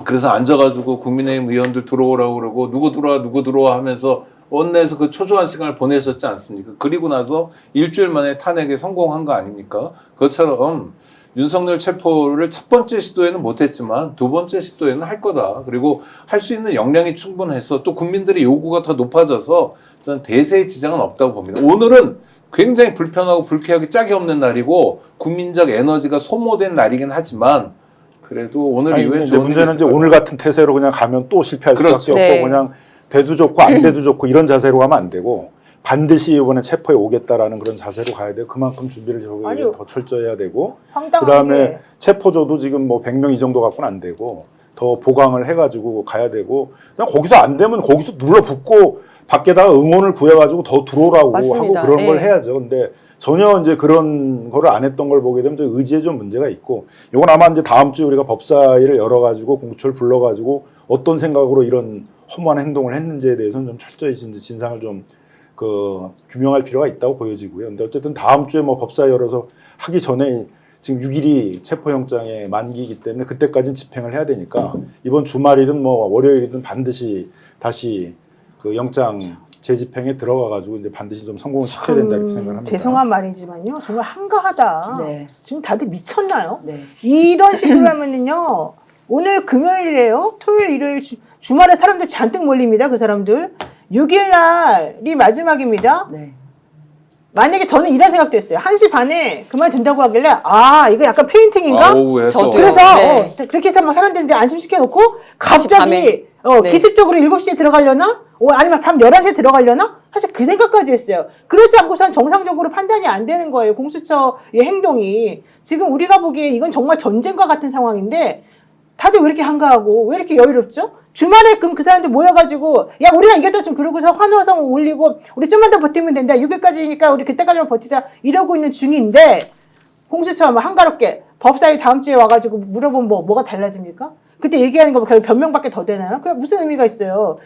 그래서 앉아가지고 국민의힘 의원들 들어오라고 그러고 누구 들어와 하면서 원내에서 그 초조한 시간을 보내셨지 않습니까? 그리고 나서 일주일 만에 탄핵에 성공한 거 아닙니까? 그것처럼 윤석열 체포를 첫 번째 시도에는 못했지만 두 번째 시도에는 할 거다. 그리고 할 수 있는 역량이 충분해서 또 국민들의 요구가 더 높아져서 저는 대세의 지장은 없다고 봅니다. 오늘은 굉장히 불편하고 불쾌하게 짝이 없는 날이고 국민적 에너지가 소모된 날이긴 하지만 그래도 오늘 이후에 이제 문제는 이제 오늘 같은 태세로 그냥 가면 또 실패할 그렇죠. 수밖에 없고 그냥 돼도 좋고 안 돼도 좋고 이런 자세로 가면 안 되고 반드시 이번에 체포에 오겠다라는 그런 자세로 가야 돼요. 그만큼 준비를 더 철저히 해야 되고 그다음에 체포조도 지금 뭐 100명 이 정도 갖고는 안 되고 더 보강을 해가지고 가야 되고 그냥 거기서 안 되면 거기서 눌러붙고 밖에다가 응원을 구해가지고 더 들어오라고 맞습니다. 하고 그런 걸 해야죠. 근데 전혀 이제 그런 거를 안 했던 걸 보게 되면 의지에 좀 문제가 있고 이건 아마 이제 다음 주에 우리가 법사위를 열어가지고 공수처를 불러가지고 어떤 생각으로 이런 허무한 행동을 했는지에 대해서는 좀 철저히 진상을 좀 규명할 필요가 있다고 보여지고요. 근데 어쨌든 다음 주에 뭐 법사위 열어서 하기 전에 지금 6일이 체포영장의 만기이기 때문에 그때까지는 집행을 해야 되니까 이번 주말이든 뭐 월요일이든 반드시 다시 그 영장 재집행에 들어가가지고 이제 반드시 좀 성공을 시켜야 된다 이렇게 생각합니다. 죄송한 말이지만요, 정말 한가하다. 네. 지금 다들 미쳤나요? 네. 이런 식으로 하면은요, 오늘 금요일이에요. 토요일, 일요일, 주말에 사람들 잔뜩 몰립니다. 그 사람들. 6일 날이 마지막입니다. 네. 만약에 저는 이런 생각도 했어요. 1시 반에 그만둔다고 하길래 이거 약간 페인팅인가? 저도요. 그래서 네. 그렇게 해서 막 사람들한테 안심시켜놓고 갑자기 네. 기습적으로 7시에 들어가려나? 아니면 밤 11시에 들어가려나? 사실 그 생각까지 했어요. 그러지 않고선 정상적으로 판단이 안 되는 거예요. 공수처의 행동이. 지금 우리가 보기에 이건 정말 전쟁과 같은 상황인데 다들 왜 이렇게 한가하고 왜 이렇게 여유롭죠? 주말에 그럼 그 사람들 모여가지고 야 우리가 이겼다 좀 그러고서 환호성 올리고 우리 좀만 더 버티면 된다. 6일까지니까 우리 그때까지만 버티자 이러고 있는 중인데 공수처가 뭐 한가롭게 법사위 다음 주에 와가지고 물어보면 뭐가 달라집니까? 그때 얘기하는 거 결국 변명밖에 더 되나요? 그게 무슨 의미가 있어요?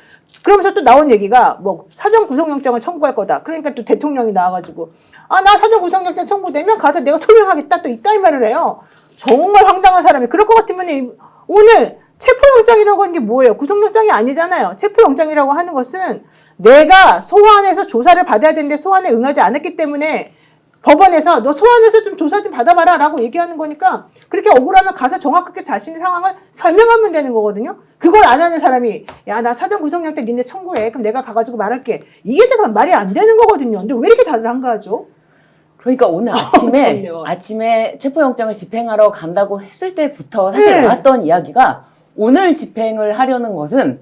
그러면서 또 나온 얘기가 뭐 사전 구속영장을 청구할 거다. 그러니까 또 대통령이 나와가지고 나 사전 구속영장 청구되면 가서 내가 소명하겠다 또 이따위 말을 해요. 정말 황당한 사람이. 그럴 것 같으면 오늘 체포영장이라고 하는 게 뭐예요? 구속영장이 아니잖아요. 체포영장이라고 하는 것은 내가 소환해서 조사를 받아야 되는데 소환에 응하지 않았기 때문에 법원에서 너 소환해서 좀 조사 좀 받아봐라 라고 얘기하는 거니까 그렇게 억울하면 가서 정확하게 자신의 상황을 설명하면 되는 거거든요. 그걸 안 하는 사람이 야 나 사전 구속영장 니네 청구해. 그럼 내가 가가지고 말할게. 이게 제가 말이 안 되는 거거든요. 근데 왜 이렇게 다들 한가하죠? 그러니까 오늘 아침에 체포영장을 집행하러 간다고 했을 때부터 사실 나왔던 이야기가 오늘 집행을 하려는 것은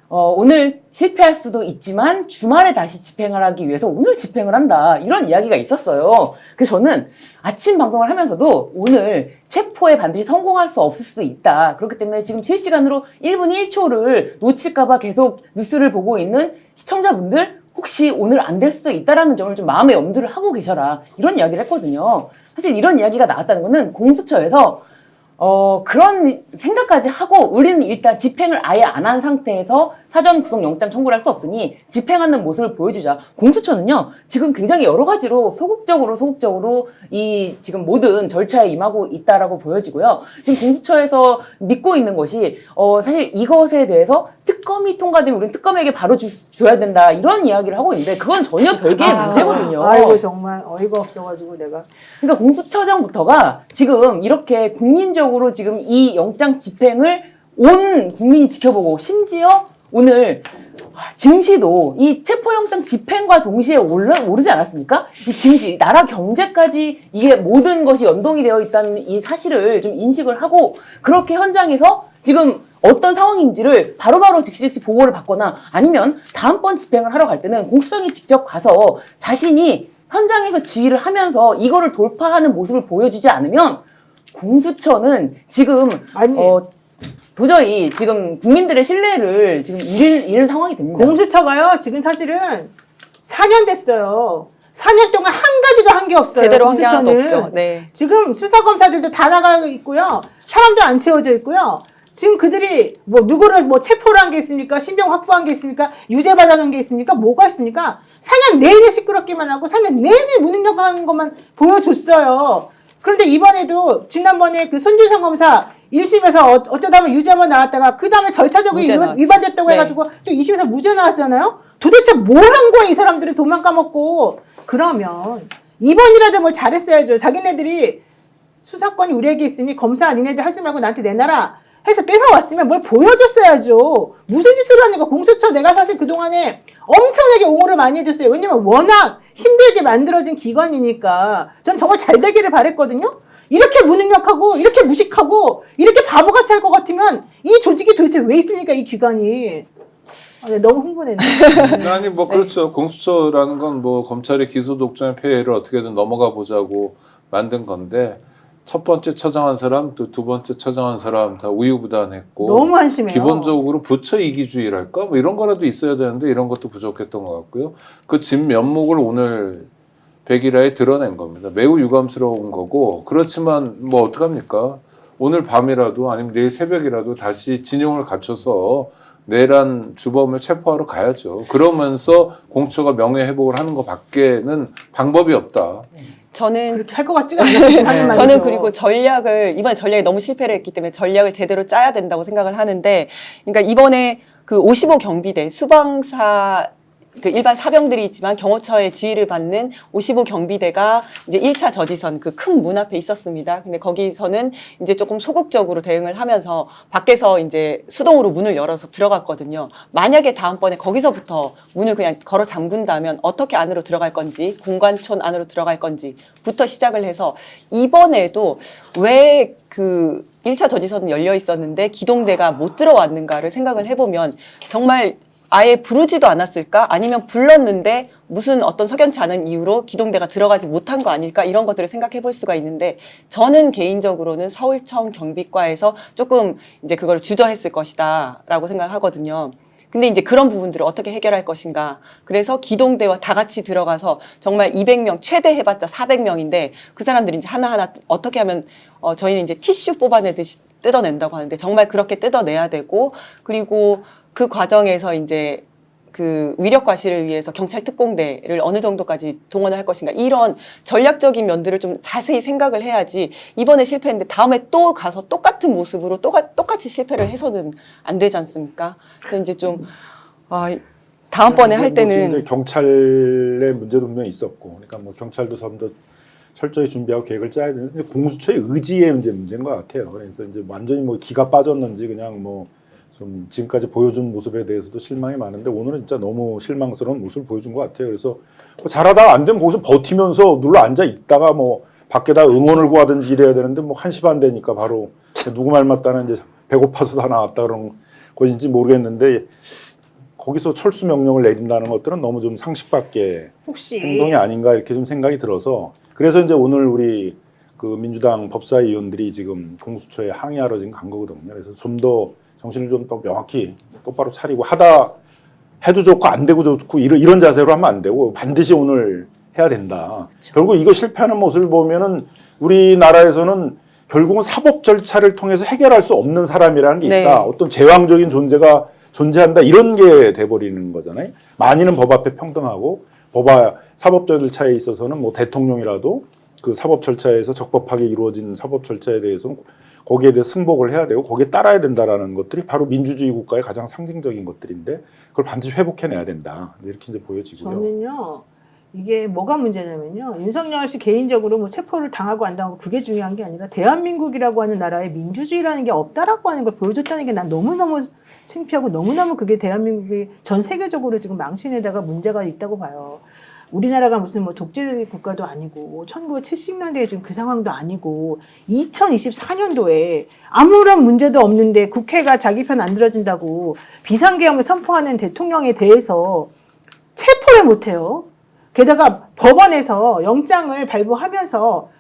오늘 실패할 수도 있지만 주말에 다시 집행을 하기 위해서 오늘 집행을 한다. 이런 이야기가 있었어요. 그래서 저는 아침 방송을 하면서도 오늘 체포에 반드시 성공할 수 없을 수도 있다. 그렇기 때문에 지금 실시간으로 1분 1초를 놓칠까봐 계속 뉴스를 보고 있는 시청자분들 혹시 오늘 안 될 수도 있다라는 점을 좀 마음의 염두를 하고 계셔라. 이런 이야기를 했거든요. 사실 이런 이야기가 나왔다는 거는 공수처에서 그런 생각까지 하고 우리는 일단 집행을 아예 안 한 상태에서 사전 구속 영장 청구를 할 수 없으니 집행하는 모습을 보여주자. 공수처는요, 지금 굉장히 여러 가지로 소극적으로 이 지금 모든 절차에 임하고 있다라고 보여지고요. 지금 공수처에서 믿고 있는 것이, 사실 이것에 대해서 특검이 통과되면 우리는 특검에게 바로 줘야 된다. 이런 이야기를 하고 있는데 그건 전혀 별개의 문제거든요. 아이고, 정말 어이가 없어가지고 내가. 그러니까 공수처장부터가 지금 이렇게 국민적으로 지금 이 영장 집행을 온 국민이 지켜보고 심지어 오늘 증시도 이 체포영장 집행과 동시에 오르지 않았습니까? 이 증시, 나라 경제까지 이게 모든 것이 연동이 되어 있다는 이 사실을 좀 인식을 하고 그렇게 현장에서 지금 어떤 상황인지를 바로바로 즉시 보고를 받거나 아니면 다음번 집행을 하러 갈 때는 공수처장이 직접 가서 자신이 현장에서 지휘를 하면서 이거를 돌파하는 모습을 보여주지 않으면 공수처는 지금 도저히 지금 국민들의 신뢰를 지금 잃은 상황이 됩니다. 공수처가요, 지금 사실은 4년 됐어요. 4년 동안 한 가지도 한 게 없어요. 제대로 한 게 하나도 공수처는. 없죠. 네. 지금 수사검사들도 다 나가 있고요. 사람도 안 채워져 있고요. 지금 그들이 누구를 체포를 한 게 있습니까? 신병 확보한 게 있습니까? 유죄 받아놓은 게 있습니까? 뭐가 있습니까? 4년 내내 시끄럽기만 하고 4년 내내 무능력한 것만 보여줬어요. 그런데 이번에도 지난번에 그 손준성 검사 1심에서 어쩌다 보면 유죄 한번 나왔다가 그 다음에 절차적으로 무죄 나왔죠. 위반됐다고 네. 해가지고 또 2심에서 무죄 나왔잖아요. 도대체 뭘 한 거야 이 사람들은 돈만 까먹고. 그러면 이번이라도 뭘 잘했어야죠. 자기네들이 수사권이 우리에게 있으니 검사 니네들 하지 말고 나한테 내놔라 해서 뺏어왔으면 뭘 보여줬어야죠. 무슨 짓을 하는 거. 공수처 내가 사실 그동안에 엄청나게 옹호를 많이 해줬어요. 왜냐면 워낙 힘들게 만들어진 기관이니까 전 정말 잘 되기를 바랬거든요. 이렇게 무능력하고 이렇게 무식하고 이렇게 바보같이 할 것 같으면 이 조직이 도대체 왜 있습니까? 이 기관이. 네, 너무 흥분했네. 아니 뭐 그렇죠. 공수처라는 건 뭐 검찰의 기소 독점의 폐해를 어떻게든 넘어가 보자고 만든 건데 첫 번째 처장한 사람 또 두 번째 처장한 사람 다 우유부단했고 너무 한심해요. 기본적으로 부처 이기주의랄까 뭐 이런 거라도 있어야 되는데 이런 것도 부족했던 것 같고요. 그 진면목을 오늘 백일화에 드러낸 겁니다. 매우 유감스러운 거고 그렇지만 뭐 어떡합니까? 오늘 밤이라도 아니면 내일 새벽이라도 다시 진용을 갖춰서 내란 주범을 체포하러 가야죠. 그러면서 공처가 명예회복을 하는 것밖에는 방법이 없다. 저는 그렇게 할 것 같지가 않아요. 하는 말이죠. 저는 그리고 이번에 전략이 너무 실패를 했기 때문에 전략을 제대로 짜야 된다고 생각을 하는데, 그러니까 이번에 그 55 경비대 수방사 그 일반 사병들이 있지만 경호처의 지휘를 받는 55 경비대가 이제 1차 저지선 그 큰 문 앞에 있었습니다. 근데 거기서는 이제 조금 소극적으로 대응을 하면서 밖에서 이제 수동으로 문을 열어서 들어갔거든요. 만약에 다음번에 거기서부터 문을 그냥 걸어 잠근다면 어떻게 안으로 들어갈 건지, 공관촌 안으로 들어갈 건지부터 시작을 해서 이번에도 왜 그 1차 저지선은 열려 있었는데 기동대가 못 들어왔는가를 생각을 해보면 정말 아예 부르지도 않았을까? 아니면 불렀는데 무슨 어떤 석연치 않은 이유로 기동대가 들어가지 못한 거 아닐까? 이런 것들을 생각해 볼 수가 있는데 저는 개인적으로는 서울청 경비과에서 조금 이제 그걸 주저했을 것이다 라고 생각을 하거든요. 근데 이제 그런 부분들을 어떻게 해결할 것인가. 그래서 기동대와 다 같이 들어가서 정말 200명, 최대 해봤자 400명인데 그 사람들이 이제 하나하나 어떻게 하면 저희는 이제 티슈 뽑아내듯이 뜯어낸다고 하는데 정말 그렇게 뜯어내야 되고 그리고 그 과정에서 이제 그 위력 과시를 위해서 경찰 특공대를 어느 정도까지 동원을 할 것인가 이런 전략적인 면들을 좀 자세히 생각을 해야지 이번에 실패했는데 다음에 또 가서 똑같은 모습으로 똑같이 실패를 해서는 안 되지 않습니까? 그래서 이제 좀 다음번에 할 때는 이제 경찰의 문제도 분명히 있었고, 그러니까 뭐 경찰도 좀 더 철저히 준비하고 계획을 짜야 되는데 공수처의 의지의 문제인 것 같아요. 그래서 이제 완전히 뭐 기가 빠졌는지 그냥 뭐 좀 지금까지 보여준 모습에 대해서도 실망이 많은데 오늘은 진짜 너무 실망스러운 모습을 보여준 것 같아요. 그래서 뭐 잘하다가 안 되면 거기서 버티면서 눌러 앉아 있다가 뭐 밖에다 응원을 구하든지 이래야 되는데 뭐 1시 반 되니까 바로 누구 말 맞다는 이제 배고파서 다 나왔다 그런 것인지 모르겠는데 거기서 철수 명령을 내린다는 것들은 너무 좀 상식밖에 혹시 행동이 아닌가 이렇게 좀 생각이 들어서 그래서 이제 오늘 우리 그 민주당 법사위원들이 지금 공수처에 항의하러 지금 간 거거든요. 그래서 좀 더 정신을 좀 더 명확히 똑바로 차리고 하다 해도 좋고 안 되고 좋고 이런 자세로 하면 안 되고 반드시 오늘 해야 된다. 그렇죠. 결국 이거 실패하는 모습을 보면은 우리나라에서는 결국은 사법 절차를 통해서 해결할 수 없는 사람이라는 게 있다. 네. 어떤 제왕적인 존재가 존재한다. 이런 게 돼버리는 거잖아요. 만인은 법 앞에 평등하고 사법 절차에 있어서는 뭐 대통령이라도 그 사법 절차에서 적법하게 이루어진 사법 절차에 대해서는 거기에 대해 승복을 해야 되고 거기에 따라야 된다라는 것들이 바로 민주주의 국가의 가장 상징적인 것들인데 그걸 반드시 회복해내야 된다. 이렇게 이제 보여지고요. 저는요. 이게 뭐가 문제냐면요. 윤석열 씨 개인적으로 뭐 체포를 당하고 안 당하고 그게 중요한 게 아니라 대한민국이라고 하는 나라에 민주주의라는 게 없다라고 하는 걸 보여줬다는 게 난 너무너무 창피하고 너무너무 그게 대한민국이 전 세계적으로 지금 망신에다가 문제가 있다고 봐요. 우리나라가 무슨 뭐 독재 국가도 아니고 1970년대에 지금 그 상황도 아니고 2024년도에 아무런 문제도 없는데 국회가 자기 편 안 들어준다고 비상계엄을 선포하는 대통령에 대해서 체포를 못해요. 게다가 법원에서 영장을 발부하면서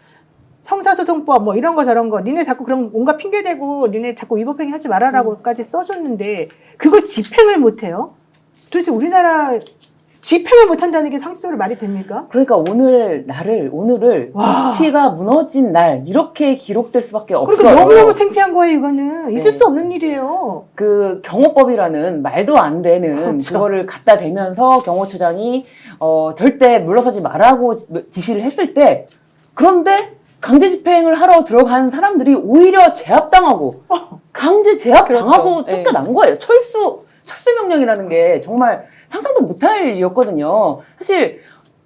형사소송법 뭐 이런 거 저런 거 니네 자꾸 그런 온갖 핑계대고 니네 자꾸 위법행위 하지 말아라고까지 써줬는데 그걸 집행을 못해요. 도대체 우리나라 집행을 못한다는 게 상식적으로 말이 됩니까? 그러니까 오늘을 와. 법치가 무너진 날 이렇게 기록될 수밖에 없어요. 그러니까 너무너무 창피한 거예요. 이거는 있을 네. 수 없는 일이에요. 그 경호법이라는 말도 안 되는 그렇죠. 그거를 갖다 대면서 경호처장이 절대 물러서지 말라고 지시를 했을 때 그런데 강제 집행을 하러 들어간 사람들이 오히려 제압당하고 강제 제압당하고 그렇죠. 쫓겨난 거예요. 철수 명령이라는 게 정말 상상도 못할 일이었거든요. 사실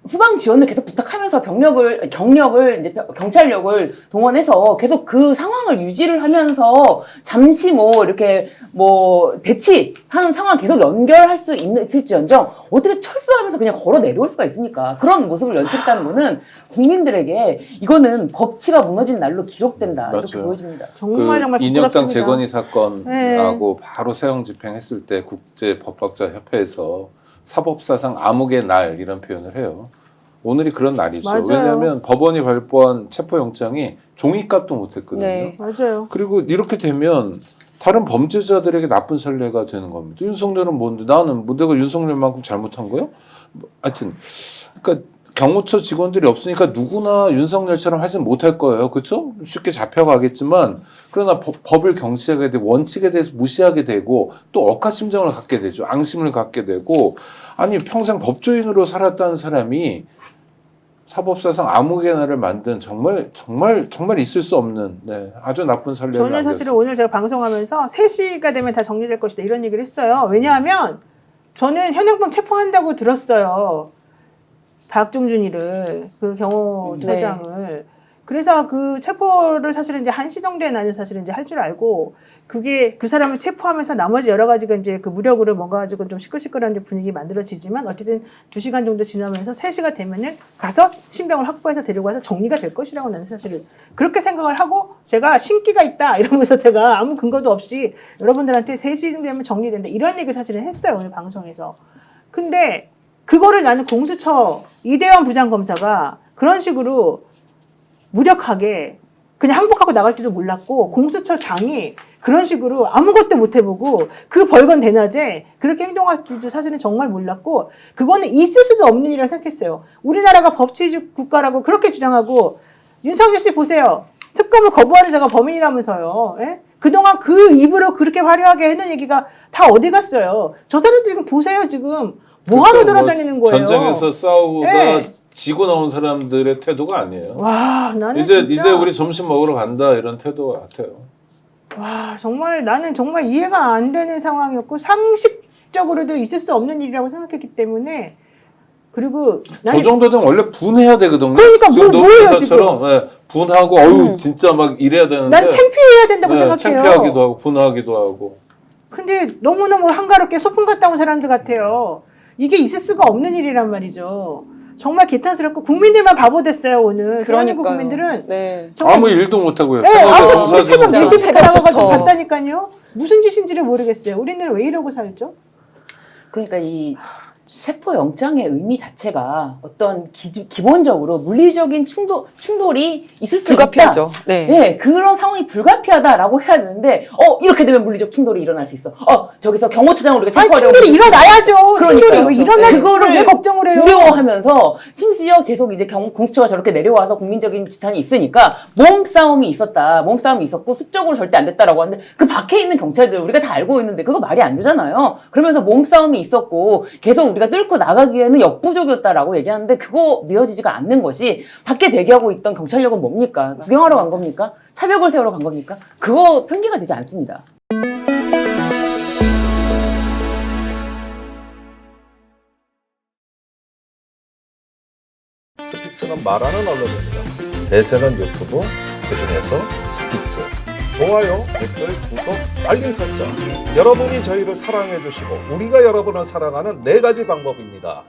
후방 지원을 계속 부탁하면서 경력을 이제 경찰력을 동원해서 계속 그 상황을 유지를 하면서 잠시 뭐 이렇게 뭐 대치하는 상황 계속 연결할 수 있을지언정 어떻게 철수하면서 그냥 걸어 내려올 수가 있습니까? 그런 모습을 연출했다는 거는 국민들에게 이거는 법치가 무너진 날로 기록된다 이렇게 맞아요. 보여집니다. 정말 정말 인혁당 부끄럽습니다. 재건이 사건하고 바로 세형 집행했을 때 국제법학자협회에서 사법사상 암흑의 날 이런 표현을 해요. 오늘이 그런 날이죠. 맞아요. 왜냐하면 법원이 발부한 체포영장이 종이값도 못했거든요. 네. 맞아요. 그리고 이렇게 되면 다른 범죄자들에게 나쁜 선례가 되는 겁니다. 윤석열은 뭔데 나는 뭐 내가 윤석열만큼 잘못한 거요? 뭐, 하여튼 그러니까 경호처 직원들이 없으니까 누구나 윤석열처럼 하진 못할 거예요. 그렇죠? 쉽게 잡혀가겠지만 그러나 법을 경시하게 되고 원칙에 대해서 무시하게 되고 또 억하심정을 갖게 되죠. 앙심을 갖게 되고 아니 평생 법조인으로 살았다는 사람이 사법사상 암흑의 날을 만든 정말 있을 수 없는 아주 나쁜 선례를 저는 남겼어요. 사실은 오늘 제가 방송하면서 3시가 되면 다 정리될 것이다 이런 얘기를 했어요. 왜냐하면 저는 현행범 체포한다고 들었어요. 박종준이를 그 경호처장을. 그래서 그 체포를 사실은 이제 1시 정도에 나는 사실은 이제 할 줄 알고 그게 그 사람을 체포하면서 나머지 여러 가지가 이제 그 무력으로 뭔가 가지고 좀 시끌시끌한 분위기 만들어지지만 어쨌든 2시간 정도 지나면서 3시가 되면은 가서 신병을 확보해서 데리고 와서 정리가 될 것이라고 나는 사실은 그렇게 생각을 하고 제가 신기가 있다 이러면서 제가 아무 근거도 없이 여러분들한테 3시 되면 정리된다 이런 얘기 사실은 했어요 오늘 방송에서. 근데 그거를 나는 공수처 이대환 부장검사가 그런 식으로 무력하게 그냥 항복하고 나갈지도 몰랐고 공수처장이 그런 식으로 아무것도 못 해보고 그 벌건 대낮에 그렇게 행동할 줄도 사실은 정말 몰랐고 그거는 있을 수도 없는 일이라고 생각했어요. 우리나라가 법치주의 국가라고 그렇게 주장하고 윤석열 씨 보세요. 특검을 거부하는 자가 범인이라면서요. 예? 그동안 그 입으로 그렇게 화려하게 해놓은 얘기가 다 어디 갔어요. 저 사람들 지금 보세요. 지금 뭐하러 돌아다니는 거예요. 전쟁에서 싸우다 네. 지고 나온 사람들의 태도가 아니에요. 와, 나는 이제 진짜 우리 점심 먹으러 간다 이런 태도 같아요. 와, 정말 나는 정말 이해가 안 되는 상황이었고 상식적으로도 있을 수 없는 일이라고 생각했기 때문에 그리고 저 정도 되면 원래 분해야 되거든요. 그러니까 지금 뭐예요, 노무사처럼 예, 분하고 어유 진짜 막 이래야 되는데 난 창피해야 된다고 예, 생각해요. 창피하기도 하고 분하기도 하고. 근데 너무너무 한가롭게 소풍 갔다 온 사람들 같아요. 이게 있을 수가 없는 일이란 말이죠. 정말 개탄스럽고 국민들만 바보 됐어요 오늘. 대한민국 그러니까요. 국민들은 네. 정말 아무 일도 못 하고요. 네, 아무도 새벽 진짜 4시부터 나가가지고 새벽부터. 봤다니까요. 무슨 짓인지를 모르겠어요. 우리는 왜 이러고 살죠? 그러니까 이 체포 영장의 의미 자체가 어떤 기본적으로 물리적인 충돌이 있을 수 있다. 불가피하죠. 네. 네, 그런 상황이 불가피하다라고 해야 되는데, 이렇게 되면 물리적 충돌이 일어날 수 있어. 저기서 경호처장을 우리가 아니 체포하려고. 충돌이 일어나야죠. 충돌이 그러니까요. 왜 일어나지? 그거를 왜 걱정을 해요? 두려워하면서 심지어 계속 이제 공수처가 저렇게 내려와서 국민적인 지탄이 있으니까 몸싸움이 있었다. 몸싸움이 있었고 습적으로 절대 안 됐다라고 하는데 그 밖에 있는 경찰들 우리가 다 알고 있는데 그거 말이 안 되잖아요. 그러면서 몸싸움이 있었고 계속 우리가 뚫고 나가기에는 역부족이었다라고 얘기하는데 그거 믿어지지가 않는 것이 밖에 대기하고 있던 경찰력은 뭡니까? 구경하러 간 겁니까? 차벽을 세우러 간 겁니까? 그거 편개가 되지 않습니다. 스픽스는 말하는 언론입니다. 대세는 유튜브, 그중에서 스픽스. 좋아요, 댓글, 구독, 알림 설정. 여러분이 저희를 사랑해 주시고 우리가 여러분을 사랑하는 4가지 방법입니다.